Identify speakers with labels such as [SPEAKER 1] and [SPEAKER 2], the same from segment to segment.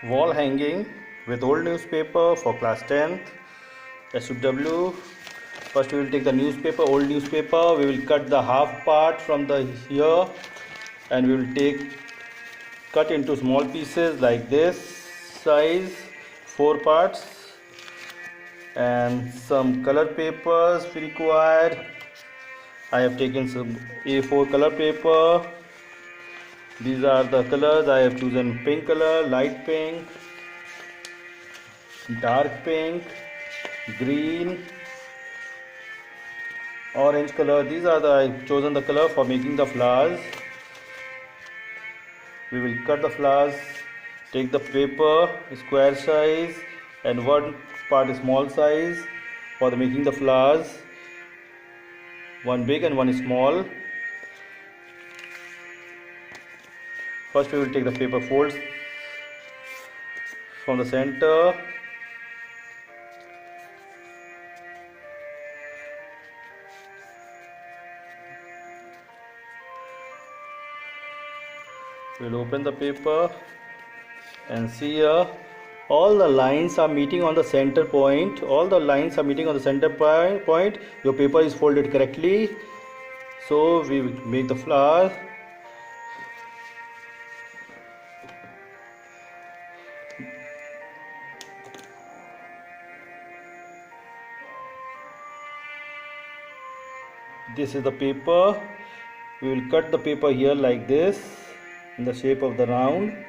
[SPEAKER 1] Wall hanging with old newspaper for class 10th SW. First we will take the newspaper, old newspaper. We will cut the half part from the here, and we will cut into small pieces like this size, 4 parts, and some color papers we required. I have taken some A4 color paper. These are the colors. I have chosen pink color, light pink, dark pink, green, orange color. These are the I've chosen the color for making the flowers. We will cut the flowers, take the paper square size and one part small size for the making the flowers, one big and one small. First we will take the paper folds from the center. We will open the paper and see here all the lines are meeting on the center point. All the lines are meeting on the center point. Your paper is folded correctly. So we will make the flower. This is the paper. We will cut the paper here like this in the shape of the round.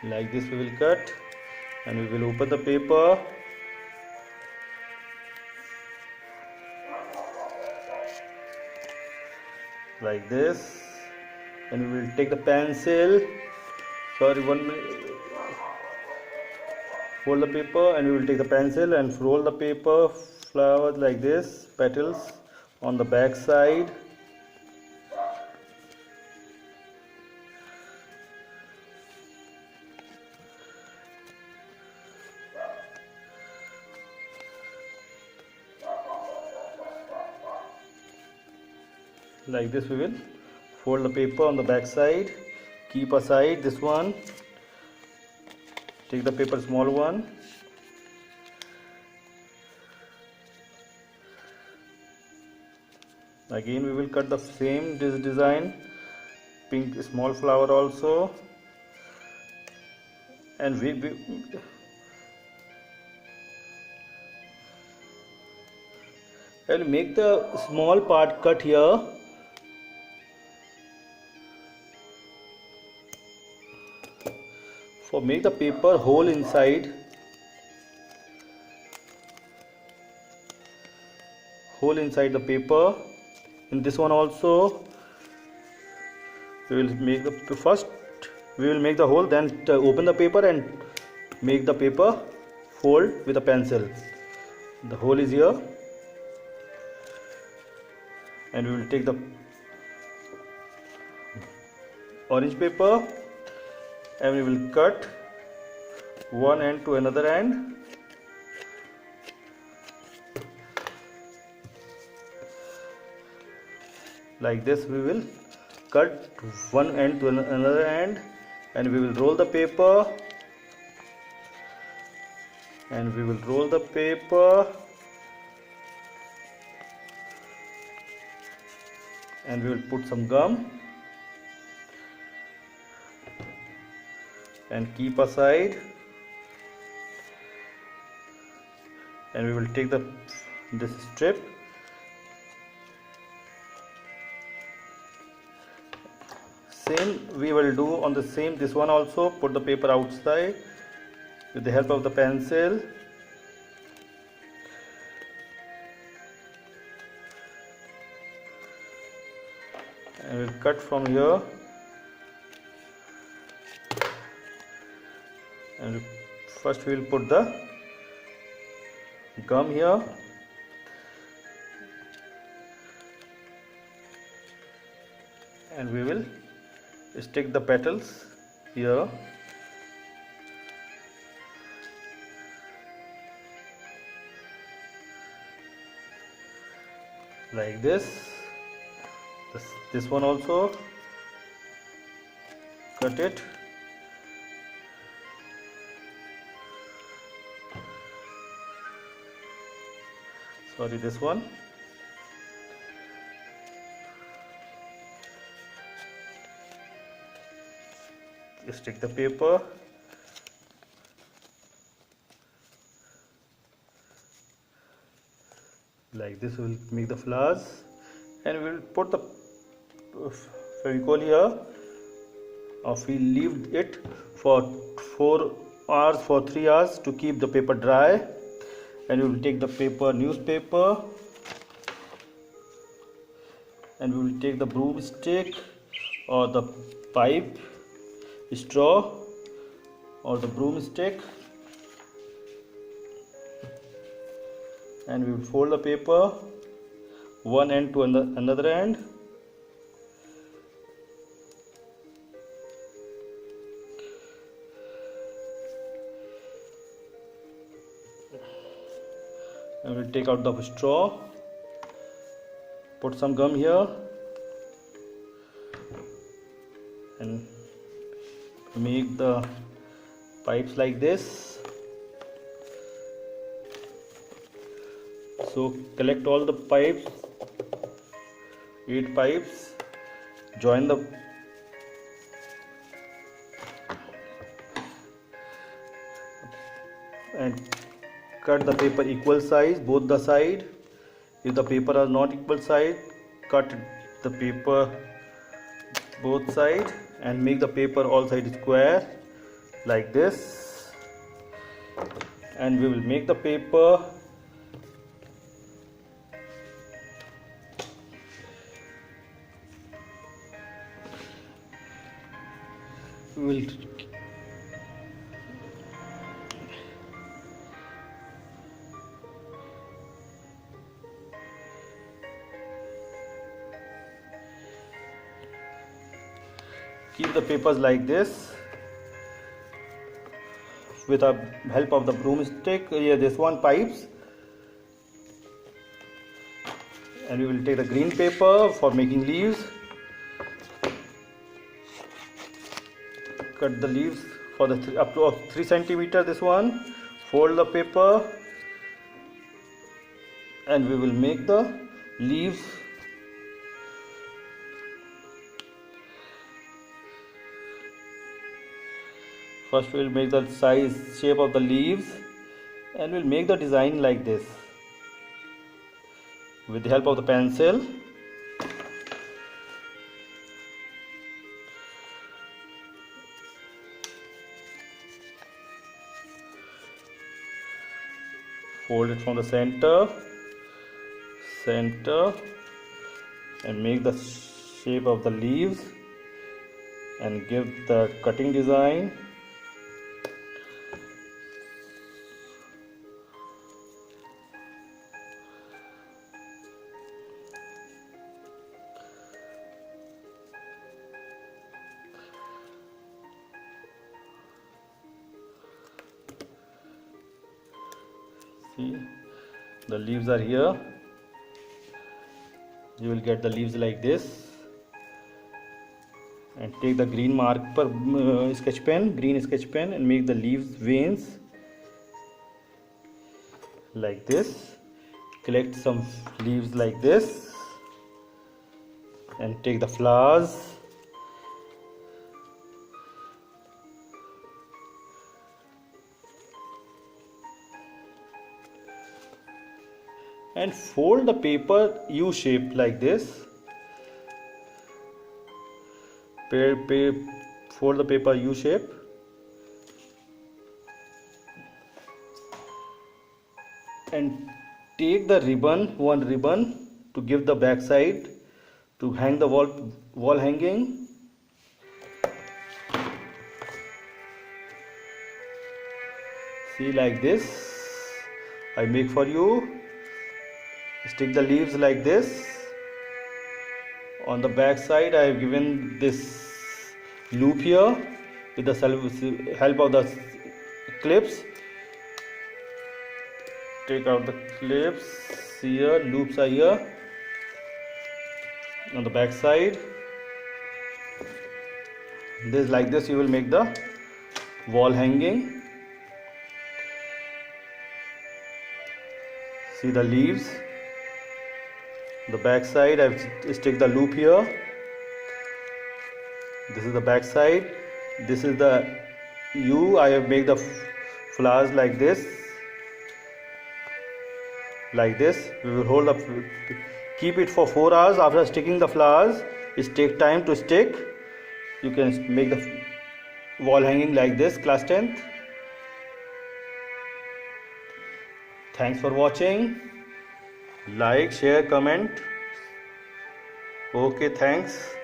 [SPEAKER 1] Like this we will cut, and we will open the paper. Like this, and we will take the pencil. Sorry, 1 minute. Fold the paper, and we will take the pencil and roll the paper flowers like this, petals on the back side. Like this we will fold the paper on the back side, keep aside this one, take the paper small one, again we will cut the same design, pink small flower also, and we will make the small part cut here. For make the paper hole inside, the paper. In this one also we will make the first we will make the hole, then open the paper and make the paper fold with a pencil. The hole is here, and we will take the orange paper and we will cut one end to another end. Like this we will cut one end to another end, and we will roll the paper, and we will roll the paper, and we will put some gum and keep aside, and we will take this strip same we will do on the same this one also. Put the paper outside with the help of the pencil, and we will cut from here, and first we will put the gum here, and we will stick the petals here. like this. This one also, cut it. Sorry, this one. Stick the paper. Like this, we will make the flowers, and we will put the Fevicol here. We leave it for 4 hours, for 3 hours, to keep the paper dry. And we will take the paper, newspaper, and we will take the broomstick or the pipe, straw or the broomstick, and we will fold the paper one end to another end. And we will take out the straw, put some gum here, and make the pipes like this. So collect all the pipes, 8 pipes, join the and cut the paper equal size, both the side. If the paper are not equal size, cut the paper both side and make the paper all side square like this. And we will make the paper will keep the papers like this with the help of the broomstick. Here, this one pipes, and we will take the green paper for making leaves. Cut the leaves for the up to 3 centimeter. This one, fold the paper, and we will make the leaves. First we will make the shape of the leaves, and we'll make the design like this with the help of the pencil. Fold it from the center, and make the shape of the leaves and give the cutting design. See, the leaves are here. You will get the leaves like this, and take the green marker, green sketch pen, and make the leaves veins like this. Collect some leaves like this, and take the flowers. And fold the paper U shape like this. Fold the paper U shape. And take the one ribbon to give the back side to hang the wall hanging. See, like this I make for you. Stick the leaves like this. On the back side I have given this loop here with the help of the clips. Take out the clips. Here, loops are here. on the back side. This, like this, you will make the wall hanging. See the leaves. The back side, I've stick the loop here. This is the back side. This is the U. I have made the flowers like this. Like this. We will hold up. Keep it for 4 hours. After sticking the flowers, it take time to stick. You can make the wall hanging like this, class 10th. Thanks for watching. Like, share, comment. Okay, thanks.